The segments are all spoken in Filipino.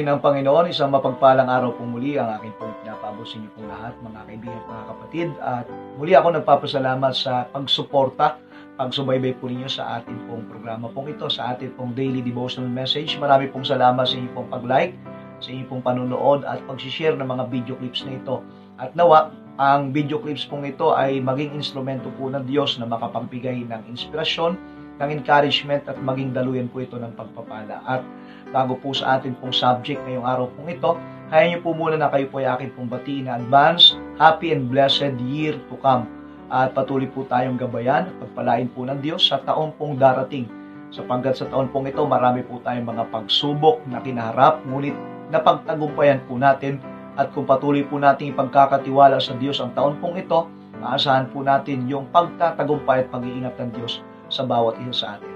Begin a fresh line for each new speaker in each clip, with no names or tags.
muli ng Panginoon, isang mapagpalang araw po muli ang aking pong pinapabot sa inyo pong lahat, mga kaibigan at mga kapatid. At muli ako nagpapasalamat sa pagsuporta, pagsubaybay po ninyo sa ating pong programa pong ito, sa ating pong daily devotional message. Marami pong salamat sa inyong pong pag-like, sa inyong pong panunood at pag-share ng mga video clips na ito. At nawa, ang video clips pong ito ay maging instrumento po ng Diyos na makapagbigay ng inspirasyon, ng encouragement at maging daluyan po ito ng pagpapala. At bago po sa atin pong subject ngayong araw pong ito, hayaan niyo po muna na kayo po ay akin pong batiin na advance, happy and blessed year to come. At patuloy po tayong gabayan at pagpalain po ng Diyos sa taon pong darating. Sapagkat sa taon pong ito, marami po tayong mga pagsubok na kinaharap, ngunit napagtagumpayan po natin. At kung patuloy po natin ipagkakatiwala sa Diyos ang taon pong ito, maasahan po natin yung pagtatagumpay at pag-iingat ng Diyos sa bawat isa sa atin.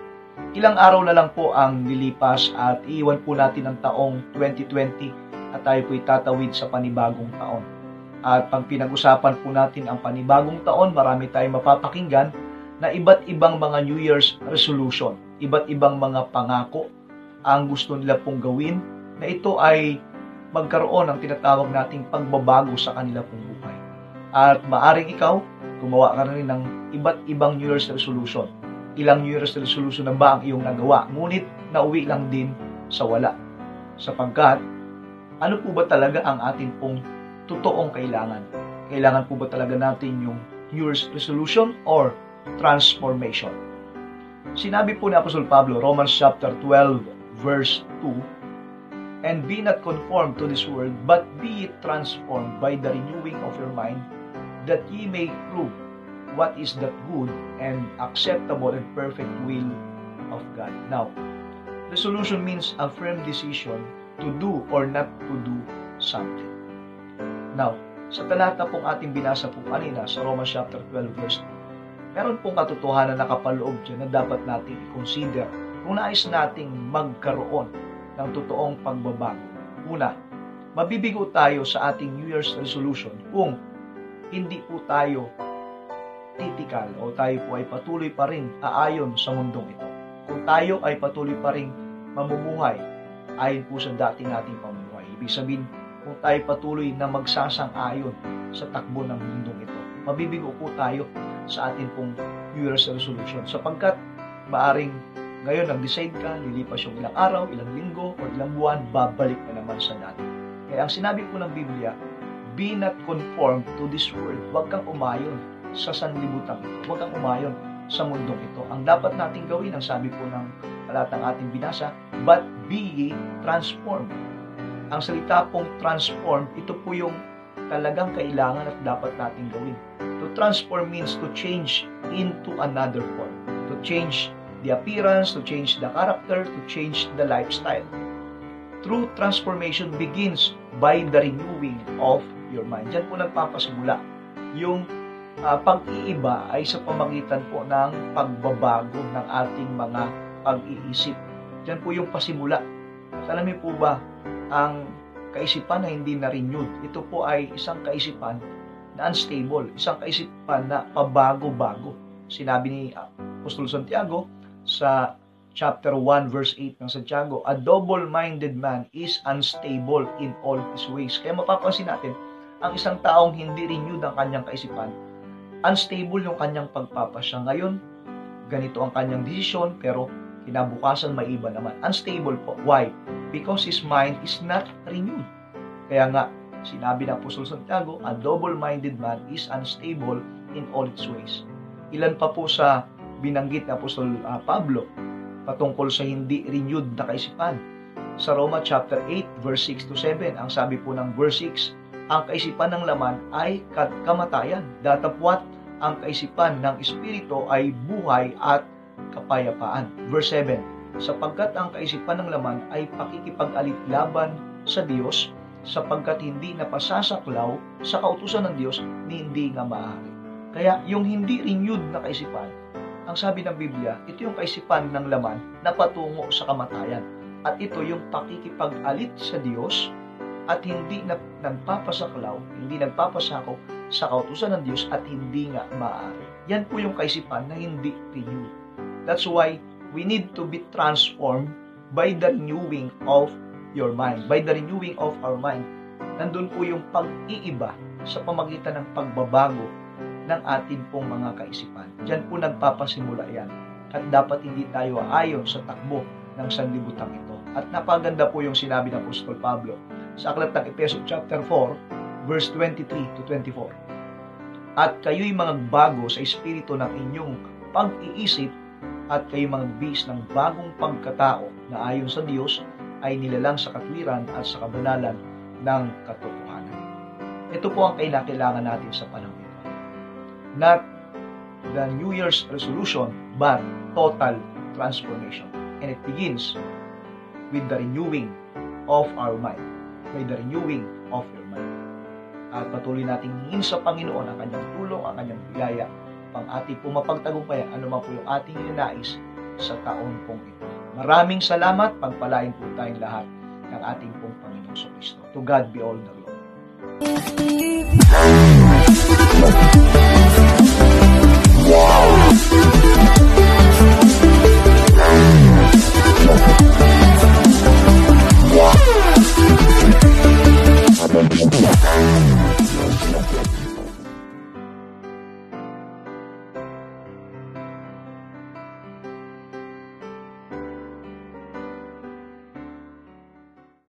Ilang araw na lang po ang nilipas at iiwan po natin ang taong 2020 at tayo po itatawid sa panibagong taon. At pag pinag-usapan po natin ang panibagong taon, marami tayong mapapakinggan na iba't ibang mga New Year's resolution, iba't ibang mga pangako ang gusto nila pong gawin na ito ay magkaroon ng tinatawag nating pagbabago sa kanila pong buhay. At maaring ikaw, gumawa ka rin ng iba't ibang New Year's resolution. Ilang New Year's resolution na ba ang iyong nagawa? Ngunit nauwi lang din sa wala. Sapagkat, ano po ba talaga ang ating pong totoong kailangan? Kailangan po ba talaga natin yung New Year's resolution or transformation? Sinabi po ni Apostol Pablo, Romans chapter 12, verse 2, "And be not conformed to this world, but be transformed by the renewing of your mind, that ye may prove what is that good and acceptable and perfect will of God." Now, resolution means a firm decision to do or not to do something. Now, sa talata pong ating binasa po kanina sa Romans chapter 12 verse 2, meron pong katotohanan na kapaloob dyan na dapat nating i-consider kung nais nating magkaroon ng totoong pagbabago. Una, mabibigo tayo sa ating New Year's resolution kung hindi po tayo titikal o tayo po ay patuloy pa rin aayon sa mundong ito. Kung tayo ay patuloy pa rin mamumuhay ayon po sa dati nating pamumuhay. Ibig sabihin, kung tayo patuloy na magsasang-ayon sa takbo ng mundong ito, mabibigo po tayo sa atin pong New Year's resolution. Sapagkat maaring ngayon nag-decide ka, lilipas yung ilang araw, ilang linggo, o ilang buwan, babalik na naman sa dati. Kaya ang sinabi po ng Biblia, be not conformed to this world. Huwag kang umayon sa sanlibutan ito. Huwag kang umayon sa mundong ito. Ang dapat nating gawin, ang sabi po ng talatang ating binasa, but be ye transformed. Ang salita pong transform, ito po yung talagang kailangan at dapat nating gawin. To transform means to change into another form. To change the appearance, to change the character, to change the lifestyle. True transformation begins by the renewing of your mind. Diyan po nagpapasimula yung pag-iiba ay sa pamagitan po ng pagbabago ng ating mga pag-iisip. Diyan po yung pasimula. At alam niyo po ba, ang kaisipan na hindi na-renewed, ito po ay isang kaisipan na unstable, isang kaisipan na pabago-bago. Sinabi ni Apostol Santiago sa chapter 1 verse 8 ng Santiago, "A double-minded man is unstable in all his ways." Kaya mapapansin natin, ang isang taong hindi renewed ang kanyang kaisipan, unstable yung kanyang pagpapasya. Ngayon, ganito ang kanyang desisyon, pero kinabukasan may iba naman. Unstable po. Why? Because his mind is not renewed. Kaya nga, sinabi ng Apostol Santiago, a double-minded man is unstable in all its ways. Ilan pa po sa binanggit ni Apostol Pablo patungkol sa hindi renewed na kaisipan. Sa Roma chapter 8, verse 6 to 7, ang sabi po ng verse 6, ang kaisipan ng laman ay kamatayan. Datapwat, ang kaisipan ng Espiritu ay buhay at kapayapaan. Verse 7, sapagkat ang kaisipan ng laman ay pakikipag-alit-laban sa Diyos, sapagkat hindi napasasaklaw sa kautusan ng Diyos ni hindi nga maaari. Kaya yung hindi renewed na kaisipan, ang sabi ng Biblia, ito yung kaisipan ng laman na patungo sa kamatayan. At ito yung pakikipag-alit sa Diyos at hindi nagpapasaklaw, hindi nagpapasakaw sa kautusan ng Diyos at hindi nga maaari. Yan po yung kaisipan na hindi renewed. That's why we need to be transformed by the renewing of your mind. By the renewing of our mind, nandun po yung pag-iiba sa pamagitan ng pagbabago ng atin pong mga kaisipan. Diyan po nagpapasimula yan. At dapat hindi tayo aayon sa takbo ng sanlibutan ito. At napaganda po yung sinabi ng Apostol Pablo sa aklat ng Efeso chapter 4, verse 23 to 24. At kayo'y mga bago sa espiritu ng inyong pag-iisip at kayo'y mga bis ng bagong pagkatao na ayon sa Diyos ay nilalang sa katwiran at sa kabanalan ng katotohanan. Ito po ang kailangan natin sa panahon ito. Not the New Year's resolution, but total transformation. And it begins with the renewing of our mind. By the renewing of your mind. At patuloy nating hingin sa Panginoon ang kanyang tulong, ang kanyang biyaya, pang ating pumapagtagumpayan anuman po yung ating ninais sa taon pong ito. Maraming salamat, pagpalain po tayong lahat ng ating pong Panginoong Kristo. To God be all the glory.